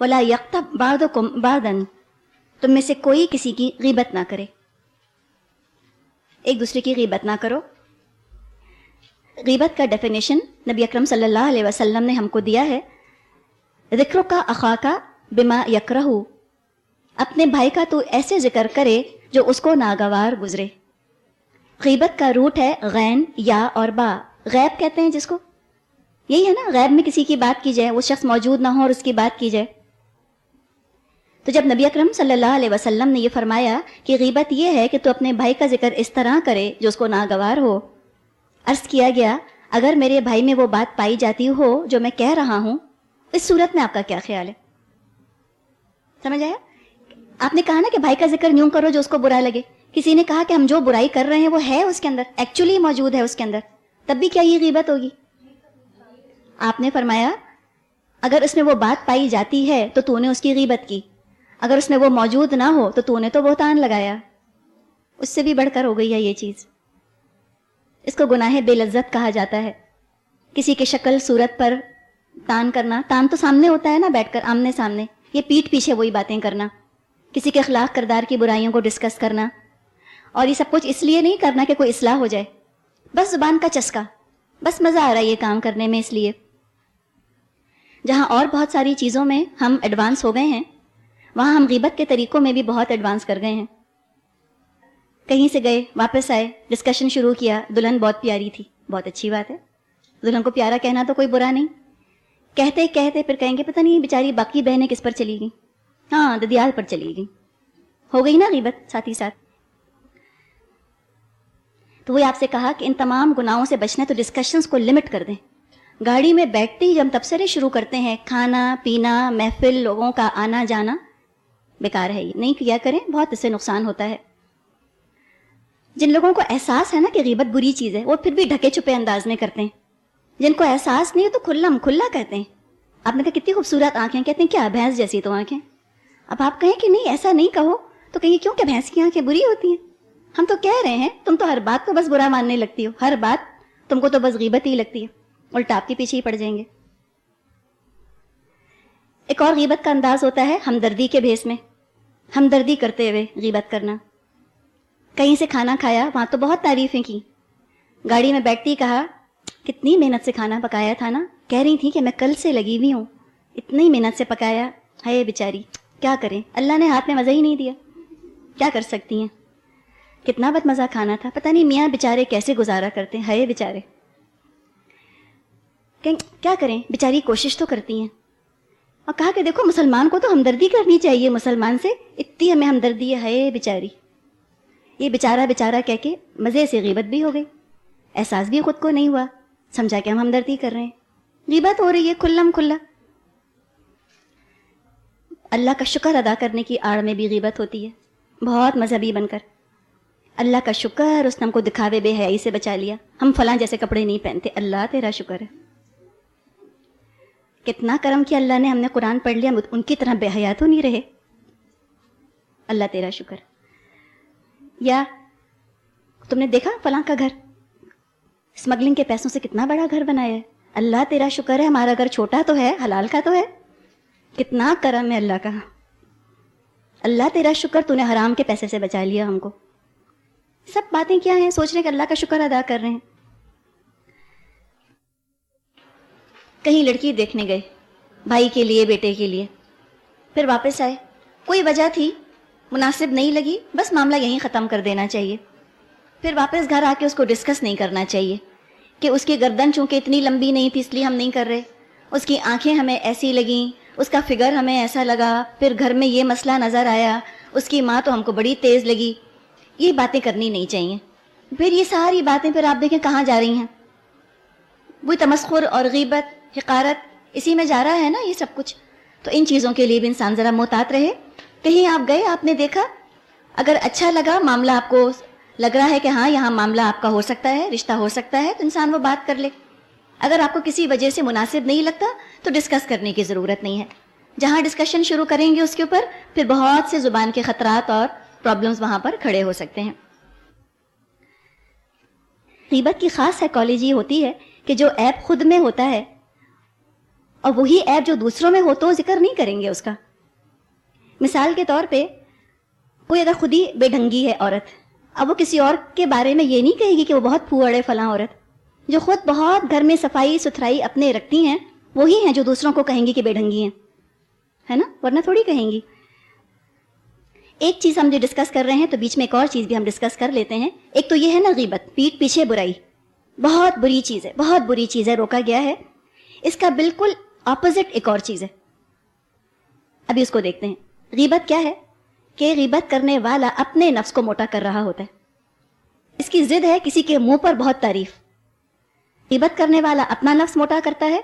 ولا یغتب بعضکم بعضا، تم میں سے کوئی کسی کی غیبت نہ کرے، ایک دوسرے کی غیبت نہ کرو۔ غیبت کا ڈیفینیشن نبی اکرم صلی اللہ علیہ وسلم نے ہم کو دیا ہے، ذکرک اخاک بما یکرہ، اپنے بھائی کا تو ایسے ذکر کرے جو اس کو ناگوار گزرے۔ غیبت کا روٹ ہے غین یا اور با، غیب کہتے ہیں جس کو، یہی ہے نا، غیب میں کسی کی بات کی جائے، وہ شخص موجود نہ ہو اور اس کی بات کی جائے۔ تو جب نبی اکرم صلی اللہ علیہ وسلم نے یہ فرمایا کہ غیبت یہ ہے کہ تو اپنے بھائی کا ذکر اس طرح کرے جو اس کو ناگوار ہو، عرض کیا گیا اگر میرے بھائی میں وہ بات پائی جاتی ہو جو میں کہہ رہا ہوں، اس صورت میں آپ کا کیا خیال ہے؟ سمجھ آیا؟ آپ نے کہا نا کہ بھائی کا ذکر یوں کرو جو اس کو برا لگے، کسی نے کہا کہ ہم جو برائی کر رہے ہیں وہ ہے اس کے اندر، ایکچولی موجود ہے اس کے اندر، تب بھی کیا یہ غیبت ہوگی؟ آپ نے فرمایا اگر اس میں وہ بات پائی جاتی ہے تو تو نے اس کی غیبت کی، اگر اس میں وہ موجود نہ ہو تو نے تو بہتان لگایا۔ اس سے بھی بڑھ کر ہو گئی ہے یہ چیز، اس کو گناہ بے لذت کہا جاتا ہے۔ کسی کے شکل صورت پر تان کرنا، تان تو سامنے ہوتا ہے نا بیٹھ کر آمنے سامنے، یہ پیٹھ پیچھے وہی باتیں کرنا، کسی کے اخلاق کردار کی برائیوں کو ڈسکس کرنا، اور یہ سب کچھ اس لیے نہیں کرنا کہ کوئی اصلاح ہو جائے، بس زبان کا چسکا، بس مزہ آ رہا ہے یہ کام کرنے میں۔ اس لیے جہاں اور بہت ساری چیزوں میں ہم ایڈوانس ہو گئے ہیں، وہاں ہم غیبت کے طریقوں میں بھی بہت ایڈوانس کر گئے ہیں۔ کہیں سے گئے واپس آئے، ڈسکشن شروع کیا، دلہن بہت پیاری تھی، بہت اچھی بات ہے، دلہن کو پیارا کہنا تو کوئی برا نہیں، کہتے کہتے پھر کہیں گے پتہ نہیں بیچاری باقی بہنیں کس پر چلی گئیں، ہاں ددیال پر چلی گئیں، ہو گئی نا غیبت ساتھ ہی ساتھ۔ تو وہ آپ سے کہا کہ ان تمام گناہوں سے بچنا تو ڈسکشنز کو لمٹ کر دیں۔ گاڑی میں بیٹھتے ہی جب تبصرے شروع کرتے ہیں، کھانا پینا، محفل، لوگوں کا آنا جانا، بیکار ہے، یہ نہیں کیا کریں، بہت اس سے نقصان ہوتا ہے۔ جن لوگوں کو احساس ہے نا کہ غیبت بری چیز ہے، وہ پھر بھی ڈھکے چھپے انداز میں کرتے ہیں، جن کو احساس نہیں ہے تو کھلم کھلا کہتے ہیں۔ آپ نے کہا کتنی خوبصورت آنکھیں، کہتے ہیں کیا بھینس جیسی تو آنکھیں۔ اب آپ کہیں کہ نہیں ایسا نہیں کہو تو کہیں کیوں کہ بھینس کی آنکھیں بری ہوتی ہیں؟ ہم تو کہہ رہے ہیں تم تو ہر بات کو بس برا ماننے لگتی ہو، ہر بات تم کو تو بس غیبت ہی لگتی ہے، الٹا آپ کے پیچھے ہی پڑ جائیں گے۔ ایک اور غیبت کا انداز ہوتا ہے ہمدردی کے بھیس میں، ہمدردی کرتے ہوئے غیبت کرنا۔ کہیں سے کھانا کھایا، وہاں تو بہت تعریفیں کی، گاڑی میں بیٹھتی کہا کتنی محنت سے کھانا پکایا تھا نا، کہہ رہی تھی کہ میں کل سے لگی ہوئی ہوں، اتنی محنت سے پکایا، ہے بیچاری، کیا کریں، اللہ نے ہاتھ میں مزہ ہی نہیں دیا، کیا کر سکتی ہیں، کتنا بد مزہ کھانا تھا، پتہ نہیں میاں بیچارے کیسے گزارا کرتے ہیں، ہے بیچارے، کیا کریں، بیچاری کوشش تو کرتی ہیں۔ اور کہا کہ دیکھو مسلمان کو تو ہمدردی کرنی چاہیے، مسلمان سے اتنی ہمیں ہمدردی ہے بیچاری، یہ بیچارہ بیچارہ کہہ کے مزے سے غیبت بھی ہو گئی، احساس بھی خود کو نہیں ہوا، سمجھا کہ ہم ہمدردی کر رہے ہیں، غیبت ہو رہی ہے کھلم کھلا۔ اللہ کا شکر ادا کرنے کی آڑ میں بھی غیبت ہوتی ہے، بہت مذہبی بن کر، اللہ کا شکر اس نے ہم کو دکھاوے بے حیائی سے بچا لیا، ہم فلاں جیسے کپڑے نہیں پہنتے، اللہ تیرا شکر ہے، کتنا کرم کیا اللہ نے، ہم نے قرآن پڑھ لیا، ان کی طرح بے حیا تو نہیں رہے، اللہ تیرا شکر۔ یا تم نے دیکھا فلاں کا گھر اسمگلنگ کے پیسوں سے کتنا بڑا گھر بنایا ہے، اللہ تیرا شکر ہے، ہمارا گھر چھوٹا تو ہے، حلال کا تو ہے، کتنا کرم ہے اللہ کا، اللہ تیرا شکر تو نے حرام کے پیسے سے بچا لیا ہم کو۔ سب باتیں کیا ہیں، سوچ رہے کہ اللہ کا شکر ادا کر رہے ہیں۔ کہیں لڑکی دیکھنے گئے بھائی کے لیے، بیٹے کے لیے، پھر واپس آئے، کوئی وجہ تھی مناسب نہیں لگی، بس معاملہ یہیں ختم کر دینا چاہیے، پھر واپس گھر آ کے اس کو ڈسکس نہیں کرنا چاہیے کہ اس کی گردن چونکہ اتنی لمبی نہیں تھی اس لیے ہم نہیں کر رہے، اس کی آنکھیں ہمیں ایسی لگیں، اس کا فگر ہمیں ایسا لگا، پھر گھر میں یہ مسئلہ نظر آیا، اس کی ماں تو ہم کو بڑی تیز لگی، یہ باتیں کرنی نہیں چاہیے۔ پھر یہ ساری باتیں پھر آپ دیکھیں کہاں جا رہی ہیں، وہی تمسخر اور غیبت، حقارت، اسی میں جا رہا ہے نا یہ سب کچھ۔ تو ان چیزوں کے لیے بھی انسان ذرا محتاط رہے۔ کہیں آپ گئے، آپ نے دیکھا، اگر اچھا لگا معاملہ، آپ کو لگ رہا ہے کہ ہاں یہاں معاملہ آپ کا ہو سکتا ہے، رشتہ ہو سکتا ہے، تو انسان وہ بات کر لے۔ اگر آپ کو کسی وجہ سے مناسب نہیں لگتا تو ڈسکس کرنے کی ضرورت نہیں ہے، جہاں ڈسکشن شروع کریں گے اس کے اوپر پھر بہت سے زبان کے خطرات اور پرابلمز وہاں پر کھڑے ہو سکتے ہیں۔ غیبت کی خاص سائیکالوجی ہوتی ہے کہ جو عیب خود میں ہوتا ہے اور وہی عیب جو دوسروں میں ہو تو ذکر نہیں کریں گے اس کا. مثال کے طور پہ کوئی اگر خود ہی بے ڈھنگی ہے عورت, اب وہ کسی اور کے بارے میں یہ نہیں کہے گی کہ وہ بہت پھوڑ ہے فلاں عورت. جو خود بہت گھر میں صفائی ستھرائی اپنے رکھتی ہیں وہی ہیں جو دوسروں کو کہیں گی کہ بے ڈھنگی ہیں, ہے نا, ورنہ تھوڑی کہیں گی. ایک چیز ہم جو ڈسکس کر رہے ہیں تو بیچ میں ایک اور چیز بھی ہم ڈسکس کر لیتے ہیں. ایک تو یہ ہے نا غیبت, پیٹھ پیچھے برائی, بہت بری چیز ہے, بہت بری چیز ہے, روکا گیا ہے. اس کا بالکل اپوزٹ ایک اور چیز ہے, ابھی اس کو دیکھتے ہیں. غیبت کیا ہے کہ غیبت کرنے والا اپنے نفس کو موٹا کر رہا ہوتا ہے. اس کی ضد ہے کسی کے منہ پر بہت تعریف. غیبت کرنے والا اپنا نفس موٹا کرتا ہے,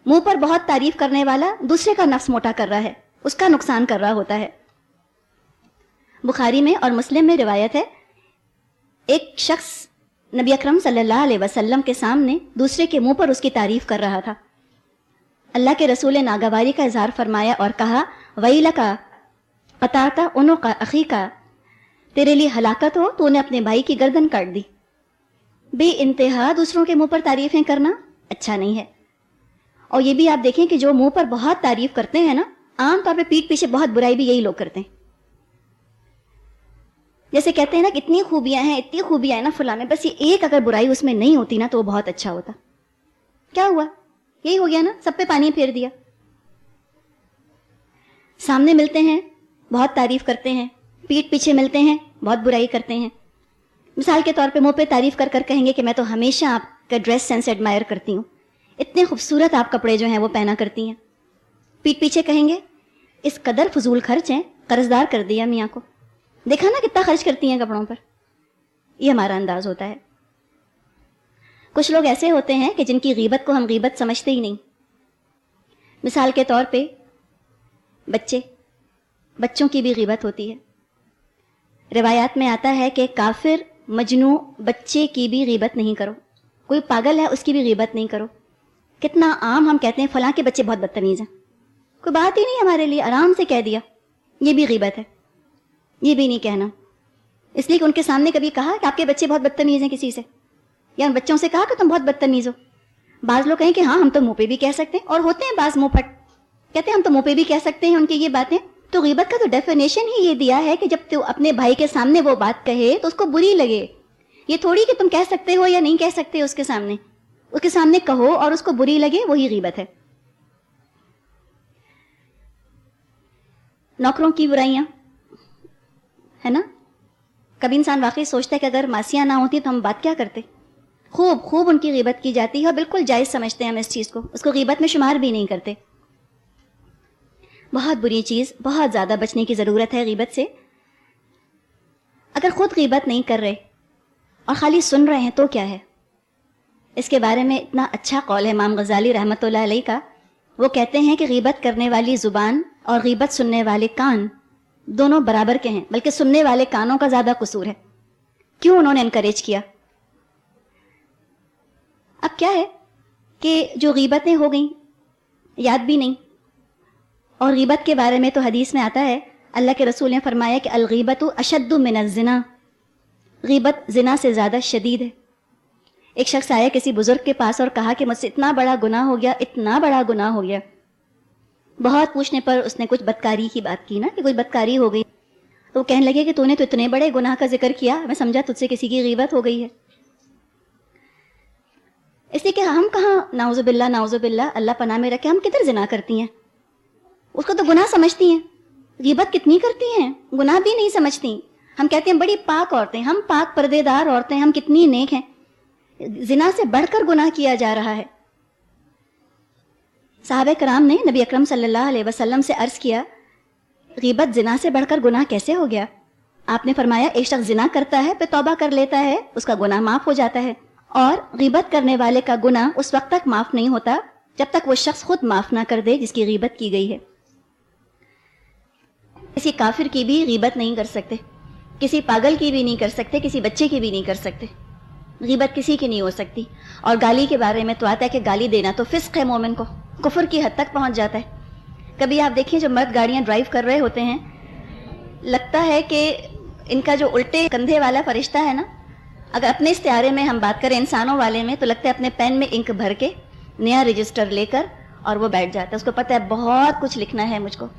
منہ پر بہت تعریف کرنے والا دوسرے کا نفس موٹا کر رہا ہے, اس کا نقصان کر رہا ہوتا ہے. بخاری میں اور مسلم میں روایت ہے, ایک شخص نبی اکرم صلی اللہ علیہ وسلم کے سامنے دوسرے کے منہ پر اس کی تعریف کر رہا تھا. اللہ کے رسول نے ناگواری کا اظہار فرمایا اور کہا, وَيْلَكَ قَطَعْتَ عُنُقَ أَخِيكَ, تیرے لیے ہلاکت ہو, تو نے اپنے بھائی کی گردن کاٹ دی. بے انتہا دوسروں کے منہ پر تعریفیں کرنا اچھا نہیں ہے. اور یہ بھی آپ دیکھیں کہ جو منہ پر بہت تعریف کرتے ہیں نا, عام طور پہ پیٹھ پیچھے بہت برائی بھی یہی لوگ کرتے ہیں. جیسے کہتے ہیں نا کہ اتنی خوبیاں ہیں, اتنی خوبیاں ہیں نا فلاں میں, بس یہ ایک اگر برائی اس میں نہیں ہوتی نا تو وہ بہت اچھا ہوتا. کیا ہوا, یہی ہو گیا نا, سب پہ پانی پھیر دیا. سامنے ملتے ہیں بہت تعریف کرتے ہیں, پیٹھ پیچھے ملتے ہیں بہت برائی کرتے ہیں. مثال کے طور پہ منہ پہ تعریف کر کر کہیں گے کہ میں تو ہمیشہ آپ کا ڈریس سینس ایڈمائر کرتی ہوں, اتنے خوبصورت آپ کپڑے جو ہیں وہ پہنا کرتی ہیں. پیٹھ پیچھے کہیں گے اس قدر فضول خرچ ہیں, قرضدار کر دیا میاں کو, دیکھا نا کتنا خرچ کرتی ہیں کپڑوں پر. یہ ہمارا انداز ہوتا ہے. کچھ لوگ ایسے ہوتے ہیں کہ جن کی غیبت کو ہم غیبت سمجھتے ہی نہیں. مثال کے طور پہ بچوں کی بھی غیبت ہوتی ہے. روایات میں آتا ہے کہ کافر مجنوں بچے کی بھی غیبت نہیں کرو, کوئی پاگل ہے اس کی بھی غیبت نہیں کرو. کتنا عام ہم کہتے ہیں فلاں کے بچے بہت بدتمیز ہیں, کوئی بات ہی نہیں ہمارے لیے, آرام سے کہہ دیا. یہ بھی غیبت ہے, یہ بھی نہیں کہنا, اس لیے کہ ان کے سامنے کبھی کہا کہ آپ کے بچے بہت بدتمیز ہیں کسی سے, یا ان بچوں سے کہا کہ تم بہت بدتمیز ہو. بعض لوگ کہیں کہ ہاں ہم تو منہ پہ بھی کہہ سکتے ہیں, اور ہوتے ہیں بعض منہ پھٹ, کہتے ہیں ہم تو منہ پہ بھی کہہ سکتے ہیں ان کی یہ باتیں. تو غیبت کا تو ڈیفینیشن ہی یہ دیا ہے کہ جب تو اپنے بھائی کے سامنے وہ بات کہے تو اس کو بری لگے. یہ تھوڑی کہ تم کہہ سکتے ہو یا نہیں کہہ سکتے, اس کے سامنے کہو اور اس کو بری لگے, وہی غیبت ہے. نوکروں کی برائیاں ہے نا, کبھی انسان واقعی سوچتا ہے کہ اگر ماسیاں نہ ہوتی تو ہم بات کیا کرتے. خوب ان کی غیبت کی جاتی ہے, اور بالکل جائز سمجھتے ہیں ہم اس چیز کو, اس کو غیبت میں شمار بھی نہیں کرتے. بہت بری چیز, بہت زیادہ بچنے کی ضرورت ہے غیبت سے. اگر خود غیبت نہیں کر رہے اور خالی سن رہے ہیں تو کیا ہے. اس کے بارے میں اتنا اچھا قول ہے امام غزالی رحمۃ اللہ علیہ کا. وہ کہتے ہیں کہ غیبت کرنے والی زبان اور غیبت سننے والے کان دونوں برابر کے ہیں, بلکہ سننے والے کانوں کا زیادہ قصور ہے. کیوں انہوں نے انکریج کیا؟ اب کیا ہے کہ جو غیبتیں ہو گئیں یاد بھی نہیں. اور غیبت کے بارے میں تو حدیث میں آتا ہے, اللہ کے رسول نے فرمایا کہ الغیبت اشد من الزنا, غیبت زنا سے زیادہ شدید ہے. ایک شخص آیا کسی بزرگ کے پاس اور کہا کہ مجھ سے اتنا بڑا گناہ ہو گیا, اتنا بڑا گناہ ہو گیا. بہت پوچھنے پر اس نے کچھ بدکاری کی بات کی نا, کہ کوئی بدکاری ہو گئی. تو وہ کہنے لگے کہ تو نے تو اتنے بڑے گناہ کا ذکر کیا, میں سمجھا تجھ سے کسی کی غیبت ہو گئی ہے. اس لیے کہ ہم کہاں نعوذ باللہ اللہ پناہ میں رکھے, ہم کدھر زنا کرتی ہیں, اس کو تو گناہ سمجھتی ہیں. غیبت کتنی کرتی ہیں, گناہ بھی نہیں سمجھتی. ہم کہتے ہیں بڑی پاک عورتیں, ہم پاک پردے دار عورتیں, ہم کتنی نیک ہیں. زنا سے بڑھ کر گناہ کیا جا رہا ہے. صحابہ کرام نے نبی اکرم صلی اللہ علیہ وسلم سے عرض کیا, غیبت زنا سے بڑھ کر گناہ کیسے ہو گیا؟ آپ نے فرمایا ایک شخص زنا کرتا ہے پھر توبہ کر لیتا ہے, اس کا گناہ معاف ہو جاتا ہے, اور غیبت کرنے والے کا گناہ اس وقت تک معاف نہیں ہوتا جب تک وہ شخص خود معاف نہ کر دے جس کی غیبت کی گئی ہے. کسی کافر کی بھی غیبت نہیں کر سکتے, کسی پاگل کی بھی نہیں کر سکتے, کسی بچے کی بھی نہیں کر سکتے. غیبت کسی کی نہیں ہو سکتی. اور گالی کے بارے میں تو آتا ہے کہ گالی دینا تو فسق ہے, مومن کو کفر کی حد تک پہنچ جاتا ہے. کبھی آپ دیکھیں جو مرد گاڑیاں ڈرائیو کر رہے ہوتے ہیں, لگتا ہے کہ ان کا جو الٹے کندھے والا فرشتہ ہے نا, اگر اپنے استعارے میں ہم بات کریں انسانوں والے میں, تو لگتا ہے اپنے پین میں انک بھر کے نیا رجسٹر لے کر اور وہ بیٹھ جاتا ہے. اس کو پتہ ہے بہت کچھ لکھنا ہے مجھ کو.